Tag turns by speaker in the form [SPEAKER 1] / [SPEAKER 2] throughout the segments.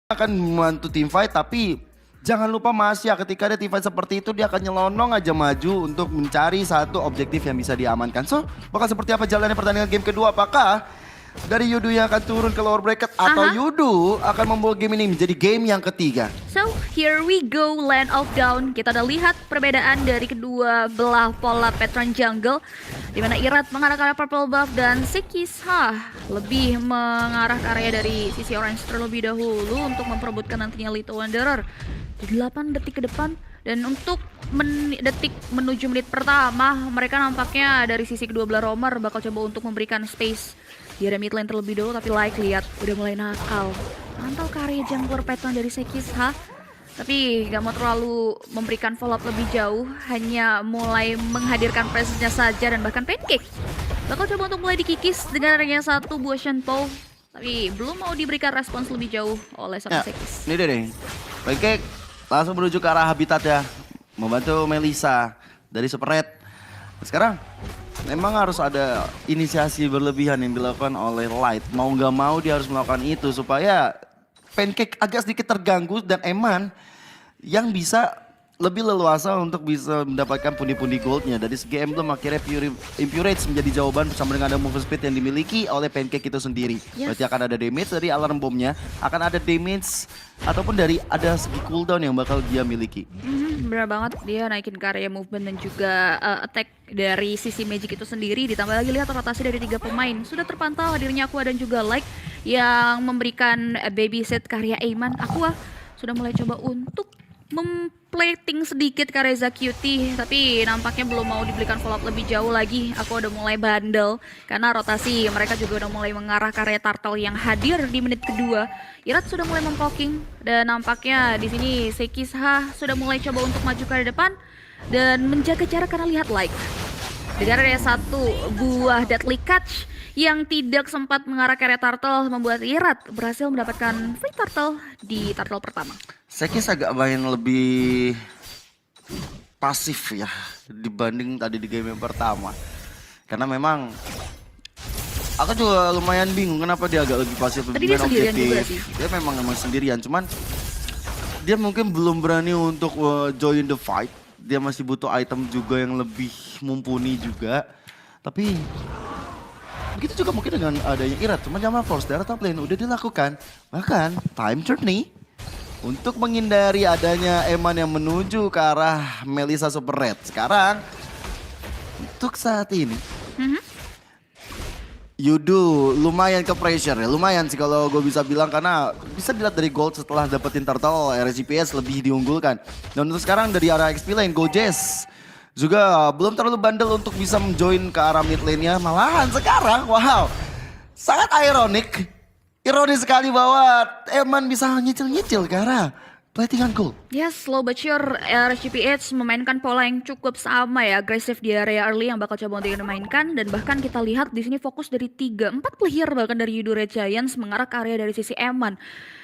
[SPEAKER 1] akan membantu tim fight, tapi jangan lupa Mas ya, ketika ada tim fight seperti itu dia akan nyelonong aja maju untuk mencari satu objektif yang bisa diamankan. So, bakal seperti apa jalannya pertandingan game kedua? Apakah dari Yudu yang akan turun ke lower bracket atau Yudu akan membawa game ini menjadi game yang ketiga?
[SPEAKER 2] So, here we go, Land of Dawn. Kita udah lihat perbedaan dari kedua belah pola patron jungle, di mana Irat mengarah ke arah purple buff dan Sekisha lebih mengarah ke area dari sisi orange terlebih dahulu untuk memperebutkan nantinya Little Wanderer. 8 detik ke depan, dan untuk detik menuju menit pertama, mereka nampaknya dari sisi kedua belah roamer bakal coba untuk memberikan space di area mid lane terlebih dahulu, tapi like lihat udah mulai nakal. Mantau karya jungler patron dari Sekisha, tapi gak mau terlalu memberikan follow up lebih jauh, hanya mulai menghadirkan presence-nya saja. Dan bahkan Pancake bakal coba untuk mulai dikikis dengan adanya satu buah Shenpo, tapi belum mau diberikan respons lebih jauh oleh satu Sekis.
[SPEAKER 1] Ini deh nih, Pancake langsung menuju ke arah habitat ya, membantu Melissa dari Super Red. Sekarang memang harus ada inisiasi berlebihan yang dilakukan oleh Light. Mau gak mau dia harus melakukan itu supaya Pancake agak sedikit terganggu dan Eman yang bisa lebih leluasa untuk bisa mendapatkan pundi-pundi goldnya. Dari segi emblem akhirnya Impurage menjadi jawaban bersama dengan ada move speed yang dimiliki oleh Pancake itu sendiri. Berarti akan ada damage dari alarm bomnya, akan ada damage ataupun dari ada segi cooldown yang bakal dia miliki.
[SPEAKER 2] Benar banget, dia naikin karya movement dan juga attack dari sisi magic itu sendiri. Ditambah lagi lihat rotasi dari 3 pemain. Sudah terpantau hadirnya Aqua dan juga Like yang memberikan babysit karya Aiman. Aqua sudah mulai coba untuk memplating sedikit karya Zacuity, tapi nampaknya belum mau diberikan follow up lebih jauh lagi. Aku udah mulai bandel karena rotasi mereka juga udah mulai mengarah karya Turtle yang hadir di menit kedua. Irat sudah mulai mempoking dan nampaknya di sini Sekisha sudah mulai coba untuk maju ke depan dan menjaga jarak karena lihat Like. Dengan ada satu buah Deadly Catch yang tidak sempat mengarah ke area Turtle, membuat Irat berhasil mendapatkan free Turtle di Turtle pertama.
[SPEAKER 1] Sekis agak main lebih pasif ya dibanding tadi di game yang pertama. Karena memang aku juga lumayan bingung kenapa dia agak lebih pasif, lebih main objektif. Dia memang sendirian, cuman dia mungkin belum berani untuk join the fight. Dia masih butuh item juga yang lebih mumpuni juga. Tapi begitu juga mungkin dengan adanya Irat, cuma jangan force dari top lane udah dilakukan. Bahkan time journey untuk menghindari adanya Eman yang menuju ke arah Melissa Super Red. Sekarang untuk saat ini Yudu lumayan ke pressure ya, lumayan sih kalau gue bisa bilang, karena bisa dilihat dari gold setelah dapetin Turtle, RGPS lebih diunggulkan. Dan untuk sekarang dari arah XP lane, Gojes juga belum terlalu bandel untuk bisa menjoin ke arah mid lane-nya. Malahan sekarang, wow, sangat ironis sekali bahwa Eman bisa nyicil-nyicil ke arah platingan gold.
[SPEAKER 2] Yes, slow but sure, RGPH memainkan pola yang cukup sama ya, agresif di area early yang bakal coba untuk dimainkan. Dan bahkan kita lihat di sini fokus dari 3-4 player bahkan dari Yudu Red Giants mengarah ke area dari sisi Eman.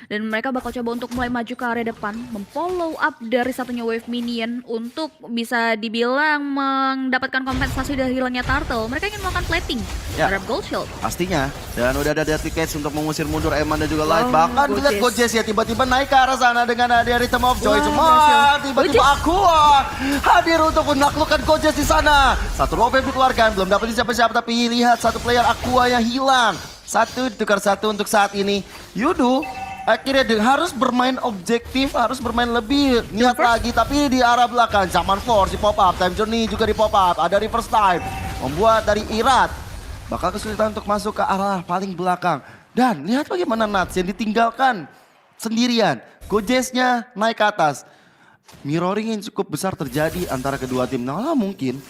[SPEAKER 2] Dan mereka bakal coba untuk mulai maju ke area depan, memfollow up dari satunya wave minion untuk bisa dibilang mendapatkan kompensasi dari hilangnya Turtle. Mereka ingin melakukan plating terhadap gold shield.
[SPEAKER 1] Pastinya, dan udah ada Deadly Catch untuk mengusir mundur Eman dan juga Light. Bahkan lihat Gojes ya tiba-tiba naik ke arah sana dengan ada Rhythm of Joy. Cuma tiba-tiba Aqua hadir untuk menaklukkan Gojes di sana. Satu rope yang dikeluarkan, belum dapetin siapa-siapa, tapi lihat satu player Aqua yang hilang. Satu tukar satu untuk saat ini. Yudu akhirnya harus bermain objektif, harus bermain lebih niat lagi, tapi di arah belakang Shaman Force di pop up, Time Journey juga di pop up, ada Reverse Time membuat dari Irat bakal kesulitan untuk masuk ke arah paling belakang. Dan lihat bagaimana Nats yang ditinggalkan sendirian, Gojesnya naik ke atas. Mirroring yang cukup besar terjadi antara kedua tim. Nah, mungkin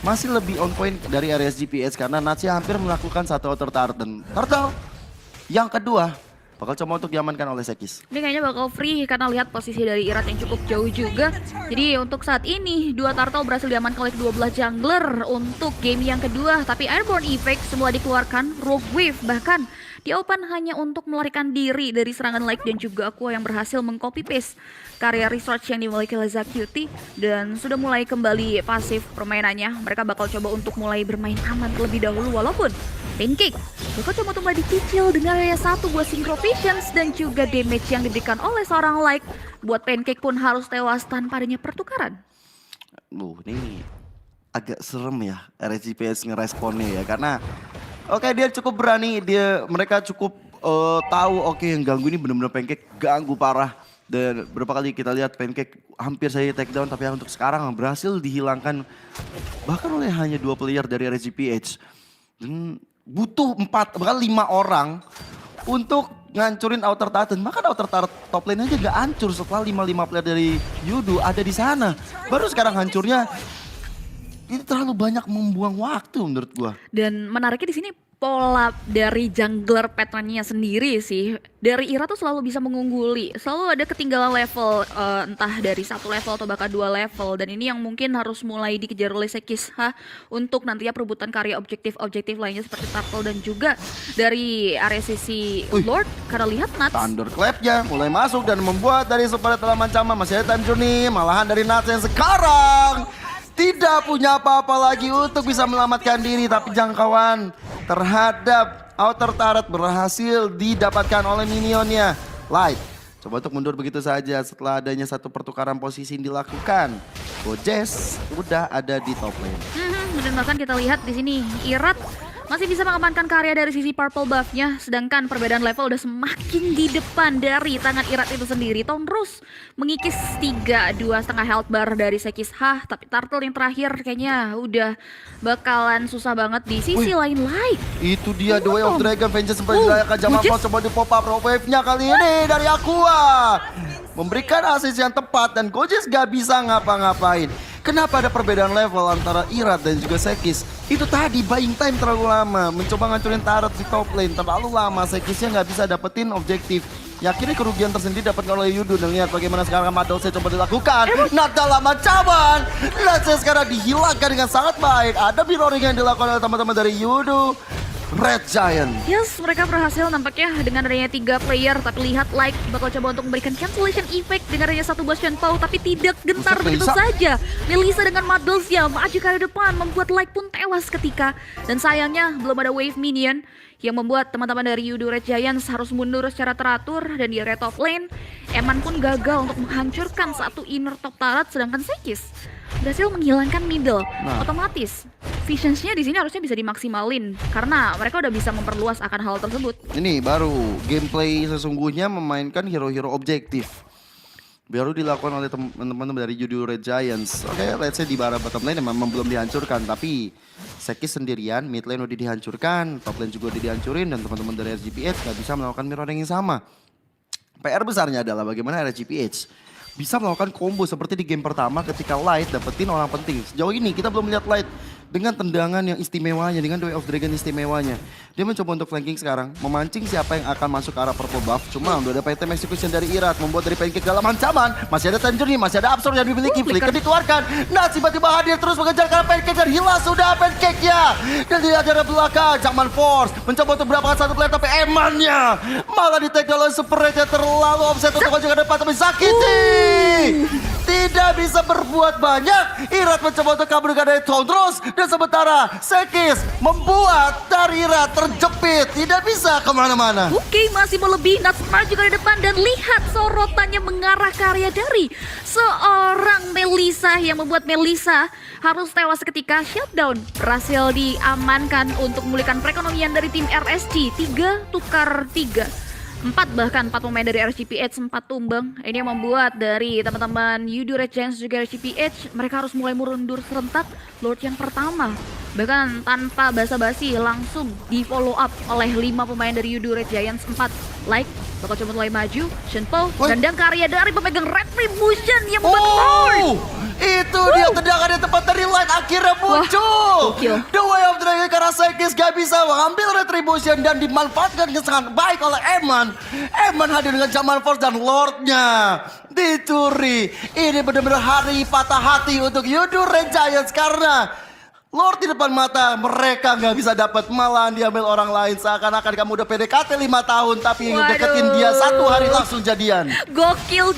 [SPEAKER 1] masih lebih on point dari RSGPH karena Natsnya hampir melakukan satu outer turret, dan Turtle yang kedua bakal coba untuk diamankan oleh Sekis.
[SPEAKER 2] Ini kayaknya bakal free karena lihat posisi dari Irat yang cukup jauh juga. Jadi untuk saat ini dua Turtle berhasil diamankan oleh kedua belah jungler untuk game yang kedua. Tapi Airborne Effect semua dikeluarkan, Rogue Wave bahkan diopen hanya untuk melarikan diri dari serangan Like dan juga Aqua yang berhasil mengcopy paste karya research yang dimiliki oleh Zacuity dan sudah mulai kembali pasif permainannya. Mereka bakal coba untuk mulai bermain aman terlebih dahulu, walaupun Pancake, Joko coba mulai dicicil dengan area satu buat Synchro Visions dan juga damage yang diberikan oleh seorang Like. Buat Pancake pun harus tewas tanpa adanya pertukaran.
[SPEAKER 1] Ini agak serem ya RSGPS ngeresponnya ya, karena oke, dia cukup berani, mereka cukup tahu yang ganggu ini benar-benar Pancake ganggu parah. Dan berapa kali kita lihat Pancake hampir saja take down, tapi untuk sekarang berhasil dihilangkan bahkan oleh hanya 2 player dari RSGPH. Dan butuh 4 bahkan 5 orang untuk ngancurin outer Titan. Bahkan outer top lane aja gak hancur setelah 5 player dari Yudu ada di sana. Baru sekarang hancurnya. Ini terlalu banyak membuang waktu menurut gua.
[SPEAKER 2] Dan menariknya di sini pola dari jungler patternnya sendiri sih. Dari Ira tuh selalu bisa mengungguli. Selalu ada ketinggalan level, entah dari 1 level atau bahkan 2 level. Dan ini yang mungkin harus mulai dikejar oleh Sekisha untuk nantinya perebutan karya objektif lainnya seperti Turtle dan juga dari area sisi Lord. Karena lihat Nuts.
[SPEAKER 1] Thunderclap-nya mulai masuk dan membuat dari Super dalam ancaman. Masih ada time journey, malahan dari Nuts yang sekarang tidak punya apa-apa lagi untuk bisa menyelamatkan diri. Tapi jangkauan terhadap outer turret berhasil didapatkan oleh minionnya. Light coba untuk mundur begitu saja setelah adanya satu pertukaran posisi yang dilakukan. Gojes udah ada di top lane.
[SPEAKER 2] Dan bahkan kita lihat di sini Irat masih bisa mengamankan karya dari sisi purple buff-nya, sedangkan perbedaan level udah semakin di depan dari tangan Irat itu sendiri. Tonrus mengikis 2,5 health bar dari Sekisha, tapi Turtle yang terakhir kayaknya udah bakalan susah banget di sisi lain. Like
[SPEAKER 1] itu dia The Way of Dragon Vengeance seperti dilayakan Jamal Fox. Coba di pop up wave-nya kali ini dari Aqua, memberikan assist yang tepat dan Gojes gak bisa ngapa-ngapain. Kenapa ada perbedaan level antara Irat dan juga Sekis? Itu tadi buying time terlalu lama, mencoba ngancurin turret di top lane terlalu lama. Sekisnya nggak bisa dapetin objektif. Yakinnya kerugian tersendiri dapat oleh Yudu. Dan lihat bagaimana sekarang Madolse coba dilakukan. Not dalam ancaman. Let's sekarang dihilangkan dengan sangat baik. Ada mirroring yang dilakukan oleh teman-teman dari Yudu. Red Giant.
[SPEAKER 2] Yes, mereka berhasil nampaknya dengan adanya 3 player. Tapi lihat Like bakal coba untuk memberikan cancellation effect dengan adanya 1 buah Shenpao. Tapi tidak gentar begitu saja. Melissa dengan Madolse maju ke depan membuat Like pun tewas ketika. Dan sayangnya belum ada wave minion yang membuat teman-teman dari Yudu Red Giants harus mundur secara teratur. Dan di area top lane, Eman pun gagal untuk menghancurkan satu inner top turret. Sedangkan Sekis berhasil menghilangkan middle. Otomatis Visions-nya di sini harusnya bisa dimaksimalin karena mereka udah bisa memperluas akan hal tersebut.
[SPEAKER 1] Ini baru gameplay sesungguhnya memainkan hero-hero objektif. Baru dilakukan oleh teman-teman dari Yudu Red Giants. Oke, let's say di bara bottom lane memang belum dihancurkan, tapi Sekis sendirian, mid lane udah dihancurkan, top lane juga udah dihancurin, dan teman-teman dari RSGPH nggak bisa melakukan mirroring yang sama. PR besarnya adalah bagaimana RSGPH bisa melakukan combo seperti di game pertama ketika Light dapetin orang penting. Sejauh ini kita belum melihat Light dengan tendangan yang istimewanya, dengan The Way of Dragon istimewanya. Dia mencoba untuk flanking sekarang, memancing siapa yang akan masuk ke arah purple buff. Cuma udah ada item execution dari Irat, membuat dari Pancake dalam ancaman. Masih ada Tangerine, masih ada Absorb yang dimiliki. Flicker dikeluarkan. Nah, tiba-tiba hadir terus mengejar ke arah Pancake dan hilang sudah Pancake-nya. Dan dia ada belakang, Jackman Force mencoba untuk berapkan satu player, tapi Eman-nya malah di-take oleh Super Red yang terlalu offset untuk maju ke depan, tapi Sakiti tidak bisa berbuat banyak. Irat mencoba untuk kabur dari Thundrus, dan sementara Sekis membuat dari Irat terjepit, tidak bisa kemana-mana.
[SPEAKER 2] Oke, masih mau lebih. Nuts maju ke depan dan lihat sorotannya mengarah ke area dari seorang Melissa yang membuat Melissa harus tewas ketika shutdown berhasil diamankan untuk memulihkan perekonomian dari tim RSG. 3 tukar 3. 4 pemain dari RSGPH sempat tumbang. Ini yang membuat dari teman-teman Yudu Red Giants juga RSGPH mereka harus mulai mundur serentak. Lord yang pertama bahkan tanpa basa-basi langsung di follow up oleh 5 pemain dari Yudu Red Giants. 4 Like bakal coba mulai maju. Shenpao gandang karya dari pemegang Retribution yang membuat
[SPEAKER 1] itu dia tendangan yang tepat dari Light akhirnya muncul. The Way of Dragon karena Sekis gak bisa mengambil Retribution dan dimanfaatkan dengan sangat baik oleh Eman. Eman hadir dengan Jackman Force dan Lordnya dicuri. Ini benar-benar hari patah hati untuk Yudu Red Giants karena Lord di depan mata, mereka nggak bisa dapat, malahan diambil orang lain. Seakan-akan kamu udah PDKT 5 tahun, tapi
[SPEAKER 2] Waduh.
[SPEAKER 1] deketin dia 1 hari langsung jadian.
[SPEAKER 2] Gokil.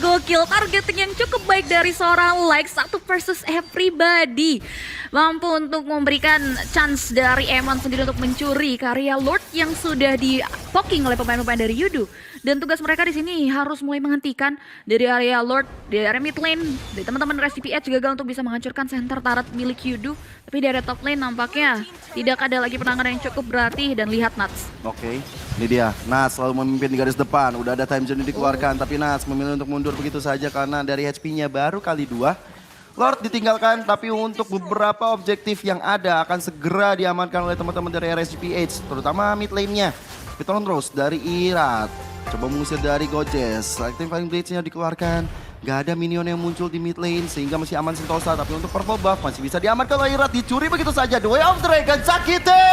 [SPEAKER 2] Targeting yang cukup baik dari seorang like 1 versus everybody. Mampu untuk memberikan chance dari Eman sendiri untuk mencuri karya Lord yang sudah di-poking oleh pemain-pemain dari Yudu. Dan tugas mereka di sini harus mulai menghentikan dari area Lord, dari area mid lane, dari teman-teman RSGPH gagal untuk bisa menghancurkan center turret milik Yudu. Tapi di area top lane nampaknya tidak ada lagi penanganan yang cukup berarti dan lihat Nats.
[SPEAKER 1] Oke, ini dia. Nats selalu memimpin di garis depan. Udah ada time journey dikeluarkan, tapi Nats memilih untuk mundur begitu saja karena dari HP-nya baru kali 2. Lord ditinggalkan, tapi untuk beberapa objektif yang ada akan segera diamankan oleh teman-teman dari RSGPH, terutama mid lane-nya. Pitron Rose dari Irat. Coba mengusir dari Gojes. Active Blades-nya dikeluarkan. Gak ada minion yang muncul di mid lane sehingga masih aman Sentosa. Tapi untuk purple buff masih bisa diamankan oleh Irat. Dicuri begitu saja. The Way of Dragon Sakiti.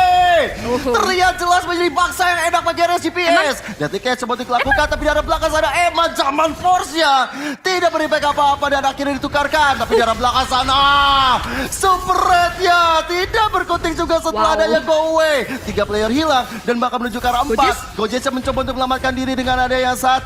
[SPEAKER 1] Terlihat jelas menjadi bangsa yang enak bagi RSGPS. Deadly Catch coba dilakukan tapi dari belakang sana Eman zaman force-nya. Tidak berimpact apa-apa dan akhirnya ditukarkan. Tapi dari belakang sana Super Red-nya tidak berkutik juga setelah adanya go away. 3 player hilang dan bakal menuju ke arah 4. Gojes mencoba untuk menyelamatkan diri dengan ada yang 1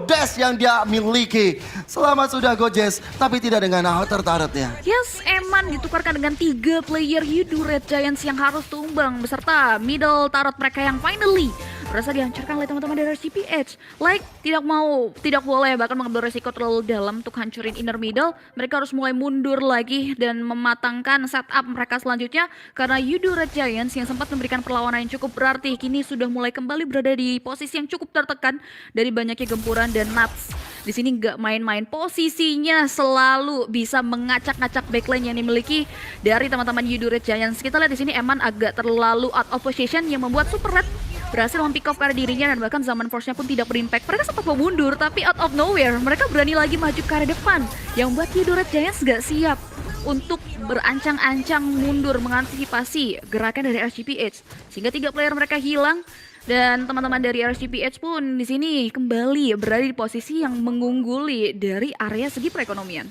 [SPEAKER 1] dash yang dia miliki. Selamat sudah Gojes, tapi tidak dengan outer turret-nya.
[SPEAKER 2] Yes, Eman ditukarkan dengan 3 player Yudu Red Giants yang harus tumbang beserta middle turret mereka yang finally berasa dihancurkan oleh teman-teman dari RSGPH. Like, tidak boleh bahkan mengambil resiko terlalu dalam untuk hancurin inner middle. Mereka harus mulai mundur lagi dan mematangkan setup mereka selanjutnya karena Yudu Red Giants yang sempat memberikan perlawanan yang cukup berarti kini sudah mulai kembali berada di posisi yang cukup tertekan dari banyaknya gempuran dan Nats. Di sini nggak main-main, posisinya selalu bisa mengacak-ngacak backline yang dimiliki dari teman-teman Yudu Red Giants. Kita lihat di sini Eman agak terlalu out of position yang membuat Super Red berhasil mempick up ke arah dirinya dan bahkan zaman force-nya pun tidak berimpact. Mereka sempat mau mundur tapi out of nowhere mereka berani lagi maju ke arah depan yang membuat Yudu Red Giants gak siap untuk berancang-ancang mundur mengantisipasi gerakan dari RSGPH sehingga 3 player mereka hilang. Dan teman-teman dari RSGPH pun di sini kembali berada di posisi yang mengungguli dari area segi perekonomian.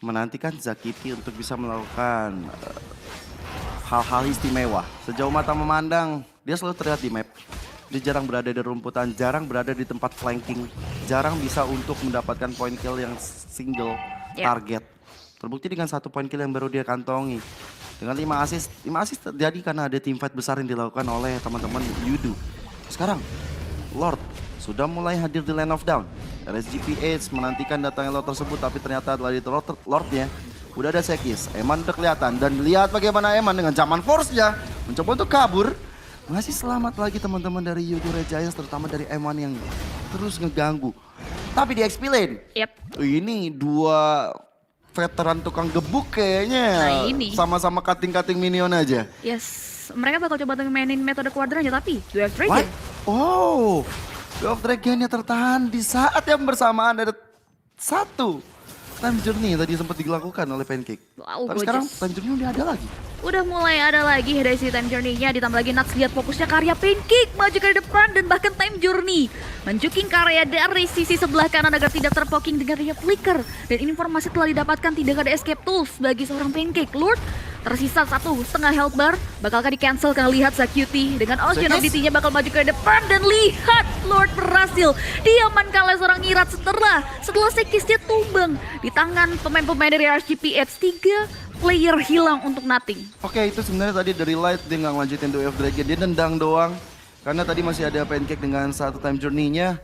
[SPEAKER 1] Menantikan Zakiti untuk bisa melakukan hal-hal istimewa. Sejauh mata memandang, dia selalu terlihat di map. Dia jarang berada di rumputan, jarang berada di tempat flanking, jarang bisa untuk mendapatkan point kill yang single target. Terbukti dengan 1 point kill yang baru dia kantongi. Dengan 5 assist terjadi karena ada teamfight besar yang dilakukan oleh teman-teman Yudu. Sekarang, Lord sudah mulai hadir di Land of Dawn. RSGPH menantikan datangnya Lord tersebut, tapi ternyata dari Lordnya udah ada Sekis. Eman udah kelihatan dan lihat bagaimana Eman dengan zaman force-nya mencoba untuk kabur. Masih selamat lagi teman-teman dari Yudu Red Giants, terutama dari Eman yang terus ngeganggu. Tapi di XP lane, ini 2 veteran tukang gebuk kayaknya. Sama-sama cutting-cutting minion aja.
[SPEAKER 2] Yes, mereka bakal coba mainin metode kuadrannya tapi Wave Dragon.
[SPEAKER 1] Oh, Wave Dragonnya tertahan di saat yang bersamaan ada 1 time journey yang tadi sempat dilakukan oleh Pancake. Tapi sekarang time journey udah ada lagi.
[SPEAKER 2] Udah mulai ada lagi dari si time journey-nya, ditambah lagi Nats lihat fokusnya karya Pancake maju ke depan dan bahkan time journey menjuking karya dari sisi sebelah kanan agar tidak terpoking dengan area flicker. Dan informasi telah didapatkan tidak ada escape tools bagi seorang Pancake. Lord tersisa 1,5 health bar, bakalkah di cancel karena lihat Zakyuti dengan Ocean Ability-nya bakal maju ke depan dan lihat Lord berhasil diamankan oleh seorang Irat setelah Sekisnya tumbang di tangan pemain-pemain dari RSGPH. 3 player hilang untuk nothing.
[SPEAKER 1] Oke, itu sebenarnya tadi dari Light dia nggak lanjutin The Wave Dragon, dia nendang doang. Karena tadi masih ada Pancake dengan 1 time journey-nya.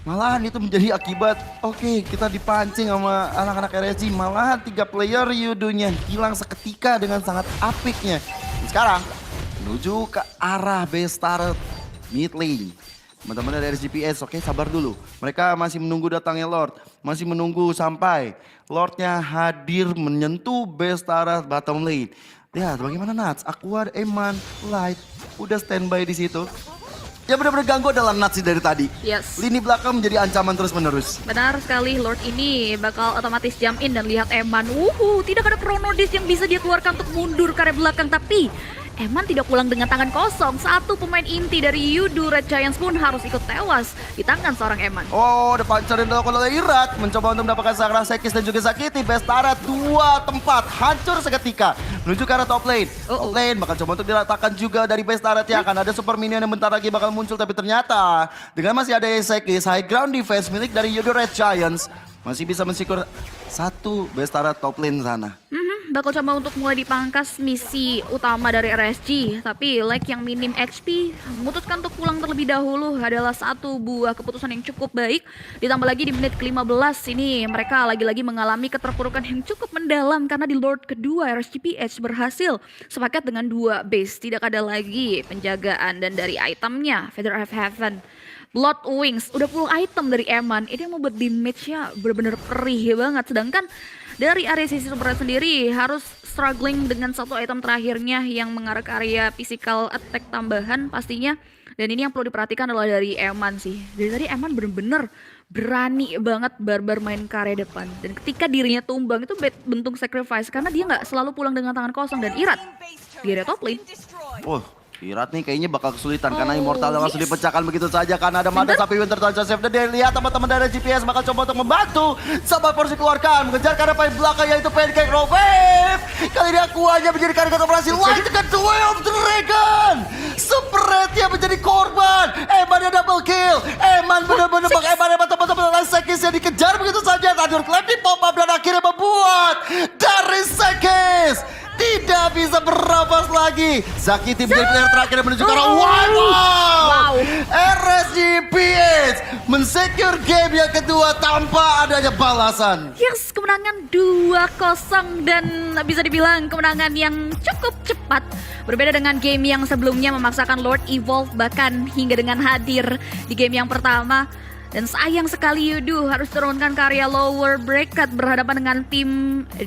[SPEAKER 1] Malahan itu menjadi akibat, oke, kita dipancing sama anak-anak RSG. Malahan 3 player Yudunya hilang seketika dengan sangat apiknya. Dan sekarang menuju ke arah base turret mid lane. Teman-teman dari RSGPS, oke, sabar dulu. Mereka masih menunggu datangnya Lord. Masih menunggu sampai Lordnya hadir menyentuh base turret bottom lane. Lihat bagaimana Nats, Aqua, Eman, Light udah standby di situ. Yang benar-benar ganggu adalah Nats dari tadi.
[SPEAKER 2] Yes.
[SPEAKER 1] Lini belakang menjadi ancaman terus-menerus.
[SPEAKER 2] Benar sekali, Lord ini bakal otomatis jump in dan lihat Eman. Tidak ada chrono disc yang bisa dia keluarkan untuk mundur ke arah belakang. Tapi Eman tidak pulang dengan tangan kosong. 1 pemain inti dari Yudu Red Giants pun harus ikut tewas di tangan seorang Eman.
[SPEAKER 1] Oh, ada pancaran dilakukan oleh Irat. Mencoba untuk mendapatkan serangan Sekis dan juga Sakiti. Best turret 2 tempat hancur seketika. menuju ke arah top lane.
[SPEAKER 2] Oh.
[SPEAKER 1] Top lane bakal coba untuk diratakan juga dari base turret ya. Akan ada super minion yang bentar lagi bakal muncul. Tapi ternyata dengan masih ada Sekis, high ground defense milik dari Yodo Red Giants masih bisa mensecure satu base turret top lane sana.
[SPEAKER 2] Bakal coba untuk mulai dipangkas misi utama dari RSG, tapi Leg yang minim HP memutuskan untuk pulang terlebih dahulu adalah satu buah keputusan yang cukup baik. Ditambah lagi di menit ke-15 ini mereka lagi-lagi mengalami keterpurukan yang cukup mendalam karena di Lord kedua RSGPH berhasil sepaket dengan 2 base. Tidak ada lagi penjagaan dan dari itemnya Feather of Heaven, Blood Wings, udah full item dari Eman. Ini yang membuat damage-nya bener-bener perih banget. Sedangkan dari area sisi Super Red sendiri harus struggling dengan satu item terakhirnya yang mengarah ke area physical attack tambahan pastinya. Dan ini yang perlu diperhatikan adalah dari Eman sih. Dari tadi Eman bener-bener berani banget barbar main ke area depan. Dan ketika dirinya tumbang itu bentuk sacrifice karena dia nggak selalu pulang dengan tangan kosong. Dan Irat di area top lane.
[SPEAKER 1] Irat nih kayaknya bakal kesulitan karena Immortal langsung dipecahkan begitu saja karena ada Mada tapi Winter Touch Save the Day. Lihat teman-teman dari GPS bakal coba untuk membantu. Sabar porsi keluarkan, mengejar karena paling belakang yaitu Pancake Roll Wave. Kali ini Aquanya menjadi karyawan operasi Light dengan The Way of Dragon. Super Red yang menjadi korban. Eman yang double kill. Eman benar-benar Eman teman-teman Sekis yang dikejar begitu saja. Tadi Clap di pop up dan akhirnya membuat dari Sekis tidak bisa bernafas lagi. Zakiti menjadi player terakhir yang menuju ke arah wow. RSGPH mensecure game yang kedua tanpa adanya balasan.
[SPEAKER 2] Yes, kemenangan 2-0 dan bisa dibilang kemenangan yang cukup cepat. Berbeda dengan game yang sebelumnya memaksakan Lord Evolve bahkan hingga dengan hadir di game yang pertama. Dan sayang sekali Yudu harus turunkan karya lower bracket berhadapan dengan tim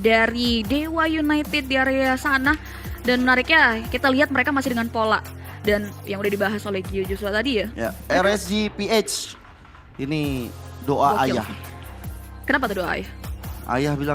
[SPEAKER 2] dari Dewa United di area sana. Dan menariknya kita lihat mereka masih dengan pola. Dan yang udah dibahas oleh Gio Joshua tadi ya.
[SPEAKER 1] RSGPH ini doa
[SPEAKER 2] Gokil.
[SPEAKER 1] ayah.
[SPEAKER 2] Kenapa tuh doa ayah?
[SPEAKER 1] Ayah bilang